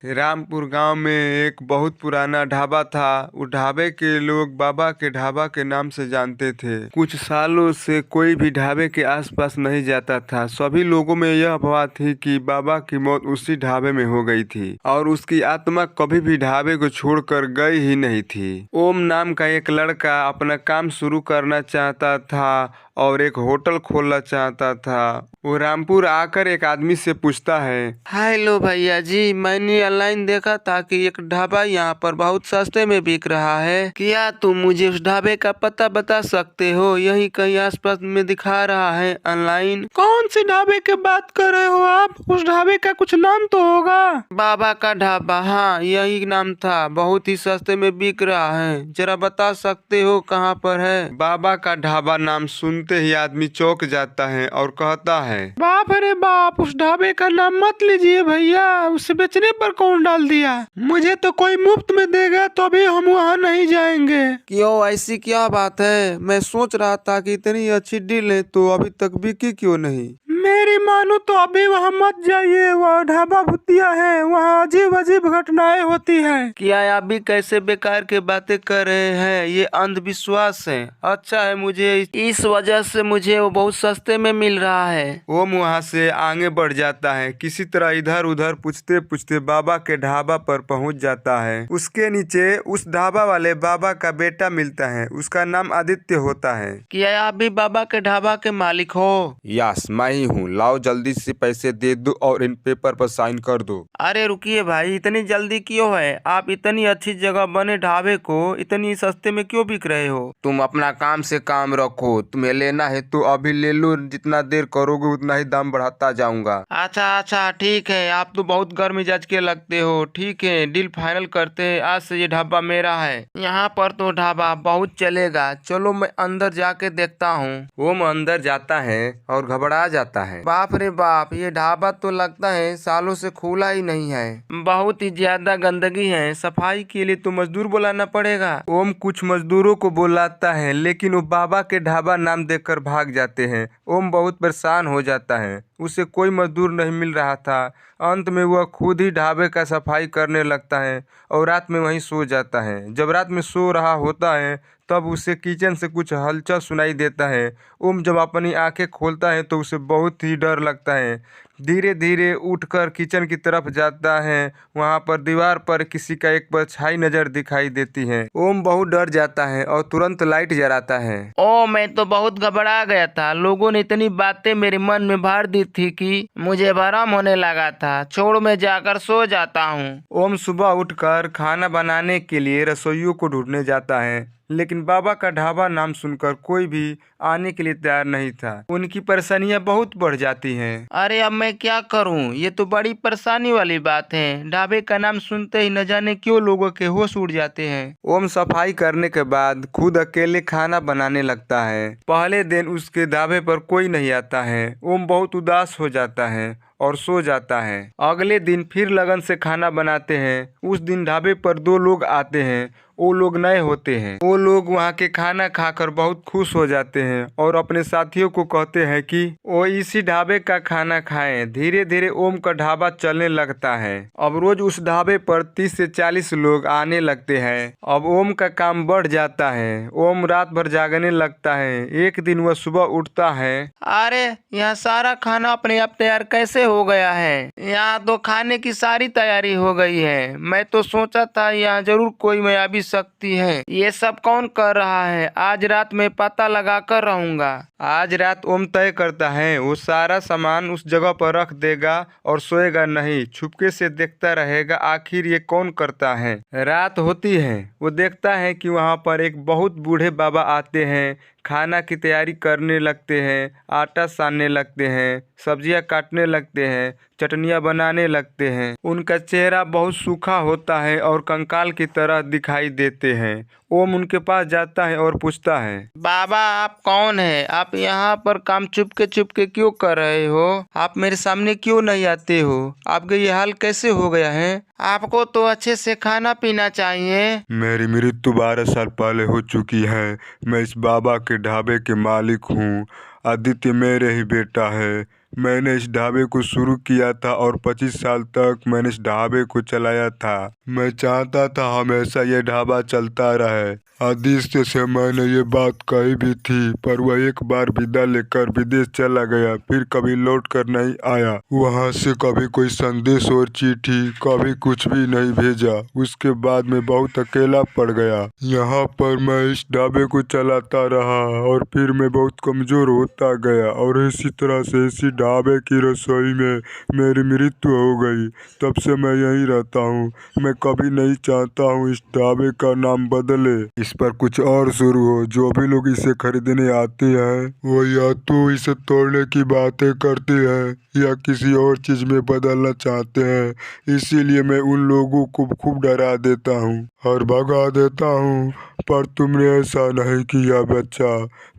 रामपुर गांव में एक बहुत पुराना ढाबा था। उस ढाबे के लोग बाबा के ढाबा के नाम से जानते थे। कुछ सालों से कोई भी ढाबे के आसपास नहीं जाता था। सभी लोगों में यह अफवाह थी कि बाबा की मौत उसी ढाबे में हो गई थी और उसकी आत्मा कभी भी ढाबे को छोड़कर गई ही नहीं थी। ओम नाम का एक लड़का अपना काम शुरू करना चाहता था और एक होटल खोलना चाहता था। वो रामपुर आकर एक आदमी से पूछता है, हेलो भैया जी, मैंने ऑनलाइन देखा था कि एक ढाबा यहाँ पर बहुत सस्ते में बिक रहा है। क्या तुम मुझे उस ढाबे का पता बता सकते हो? यही कहीं आसपास में दिखा रहा है ऑनलाइन। कौन से ढाबे की बात कर रहे हो आप? उस ढाबे का कुछ नाम तो होगा। बाबा का ढाबा, हाँ यही नाम था। बहुत ही सस्ते में बिक रहा है। जरा बता सकते हो कहाँ पर है? बाबा का ढाबा नाम सुनते ही आदमी चौंक जाता है और कहता है, बाप रे बाप, उस ढाबे का नाम मत लीजिए भैया। उसे बेचने पर कौन डाल दिया? मुझे तो कोई मुफ्त में देगा तो अभी हम वहाँ नहीं जाएंगे। क्यों, ऐसी क्या बात है? मैं सोच रहा था कि इतनी अच्छी डील है तो अभी तक बिकी क्यों नहीं? मेरी मानो तो अभी वहाँ मत जाइए। वह ढाबा भूतिया है, वहाँ अजीब अजीब घटनाएं होती हैं। क्या आप भी कैसे बेकार के बातें कर रहे हैं? ये अंधविश्वास है। अच्छा है, मुझे इस वजह से मुझे वो बहुत सस्ते में मिल रहा है। ओम वहाँ से आगे बढ़ जाता है। किसी तरह इधर उधर पूछते पूछते बाबा के ढाबा पर पहुँच जाता है। उसके नीचे उस ढाबा वाले बाबा का बेटा मिलता है। उसका नाम आदित्य होता है। क्या आप भी बाबा के ढाबा के मालिक हो? यस, मैं ही हूँ। लाओ जल्दी से पैसे दे दो और इन पेपर पर साइन कर दो। अरे रुकिए भाई, इतनी जल्दी क्यों है? आप इतनी अच्छी जगह बने ढाबे को इतनी सस्ते में क्यों बिक रहे हो? तुम अपना काम से काम रखो। तुम्हें लेना है तो अभी ले लो। जितना देर करोगे उतना ही दाम बढ़ाता जाऊंगा। अच्छा अच्छा, ठीक है। आप तो बहुत गर्म मिजाज के लगते हो। ठीक है, डील फाइनल करते हैं। आज से ये ढाबा मेरा है। यहाँ पर तो ढाबा बहुत चलेगा। चलो मैं अंदर जाके देखता हूँ। ओम अंदर जाता है और घबरा जाता है। बाप रे बाप, ये ढाबा तो लगता है सालों से खुला ही नहीं है। बहुत ही ज्यादा गंदगी है। सफाई के लिए तो मजदूर बुलाना पड़ेगा। ओम कुछ मजदूरों को बुलाता है लेकिन वो बाबा के ढाबा नाम देखकर भाग जाते हैं। ओम बहुत परेशान हो जाता है। उसे कोई मजदूर नहीं मिल रहा था। अंत में वह खुद ही ढाबे का सफाई करने लगता है और रात में वहीं सो जाता है। जब रात में सो रहा होता है तब उसे किचन से कुछ हलचल सुनाई देता है। ओम जब अपनी आंखें खोलता है तो उसे बहुत ही डर लगता है। धीरे धीरे उठकर किचन की तरफ जाता है। वहां पर दीवार पर किसी का एक परछाई नजर दिखाई देती है। ओम बहुत डर जाता है और तुरंत लाइट जलाता है। ओ, मैं तो बहुत घबरा गया था। लोगों ने इतनी बातें मेरे मन में भर दी थी कि मुझे भरम होने लगा था। छोड़, मैं जाकर सो जाता हूँ। ओम सुबह उठकर खाना बनाने के लिए रसोइयों को ढूंढने जाता है लेकिन बाबा का ढाबा नाम सुनकर कोई भी आने के लिए तैयार नहीं था। उनकी परेशानियां बहुत बढ़ जाती हैं। अरे अब मैं क्या करूं? ये तो बड़ी परेशानी वाली बात है। ढाबे का नाम सुनते ही न जाने क्यों लोगों के होश उड़ जाते हैं। ओम सफाई करने के बाद खुद अकेले खाना बनाने लगता है। पहले दिन उसके ढाबे पर कोई नहीं आता है। ओम बहुत उदास हो जाता है और सो जाता है। अगले दिन फिर लगन से खाना बनाते हैं। उस दिन ढाबे पर दो लोग आते हैं। वो लोग नए होते हैं। वो लोग वहाँ के खाना खाकर बहुत खुश हो जाते हैं और अपने साथियों को कहते हैं कि वो इसी ढाबे का खाना खाएं। धीरे धीरे ओम का ढाबा चलने लगता है। अब रोज उस ढाबे पर 30 से 40 लोग आने लगते हैं। अब ओम का काम बढ़ जाता है। ओम रात भर जागने लगता है। एक दिन वह सुबह उठता है। अरे यहाँ सारा खाना अपने आप तैयार कैसे हो गया है? यहाँ तो खाने की सारी तैयारी हो गई है। मैं तो सोचा था यहाँ जरूर कोई मायावी शक्ति है। ये सब कौन कर रहा है? आज रात में पता लगा कर रहूंगा। आज रात ओम तय करता है वो सारा सामान उस जगह पर रख देगा और सोएगा नहीं। छुपके से देखता रहेगा आखिर ये कौन करता है। रात होती है। वो देखता है कि वहाँ पर एक बहुत बूढ़े बाबा आते हैं। खाना की तैयारी करने लगते हैं। आटा सानने लगते हैं। सब्जियां काटने लगते हैं। चटनियाँ बनाने लगते हैं। उनका चेहरा बहुत सूखा होता है और कंकाल की तरह दिखाई देते हैं। ओम उनके पास जाता है और पूछता है, बाबा आप कौन है? आप यहाँ पर काम चुपके क्यों कर रहे हो? आप मेरे सामने क्यों नहीं आते हो? आपके ये हाल कैसे हो गया है? आपको तो अच्छे से खाना पीना चाहिए। मेरी मृत्यु 12 साल पहले हो चुकी है। मैं इस बाबा के ढाबे के मालिक हूँ। आदित्य मेरे ही बेटा है। मैंने इस ढाबे को शुरू किया था और 25 साल तक मैंने इस ढाबे को चलाया था। मैं चाहता था हमेशा ये ढाबा चलता रहे। आदित्य से मैंने ये बात कही भी थी, पर वह एक बार विदा लेकर विदेश चला गया, फिर कभी लौट कर नहीं आया। वहाँ से कभी कोई संदेश और चिट्ठी, कभी कुछ भी नहीं भेजा। उसके बाद मैं बहुत अकेला पड़ गया। यहाँ पर मैं इस ढाबे को चलाता रहा और फिर मैं बहुत कमजोर होता गया और इसी तरह से इसी ढाबे की रसोई में मेरी मृत्यु हो गई। तब से मैं यहीं रहता हूँ। मैं कभी नहीं चाहता हूँ इस ढाबे का नाम बदले, इस पर कुछ और शुरू हो। जो भी लोग इसे खरीदने आते हैं वो या तो इसे तोड़ने की बातें करते हैं या किसी और चीज में बदलना चाहते हैं। इसीलिए मैं उन लोगों को खूब डरा देता हूँ और भगा देता हूँ। पर तुमने ऐसा नहीं किया बच्चा।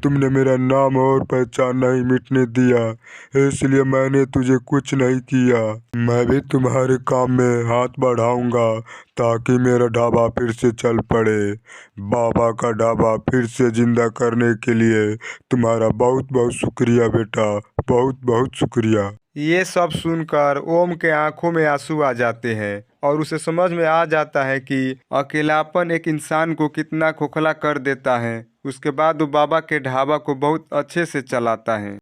तुमने मेरा नाम और पहचान नहीं मिटने दिया, इसलिए मैंने तुझे कुछ नहीं किया। मैं भी तुम्हारे काम में हाथ बढ़ाऊंगा ताकि मेरा ढाबा फिर से चल पड़े। बाबा का ढाबा फिर से जिंदा करने के लिए तुम्हारा बहुत बहुत शुक्रिया बेटा, बहुत बहुत शुक्रिया। ये सब सुनकर ओम के आंखों में आंसू आ जाते हैं और उसे समझ में आ जाता है कि अकेलापन एक इंसान को कितना खोखला कर देता है। उसके बाद वो बाबा के ढाबा को बहुत अच्छे से चलाता है।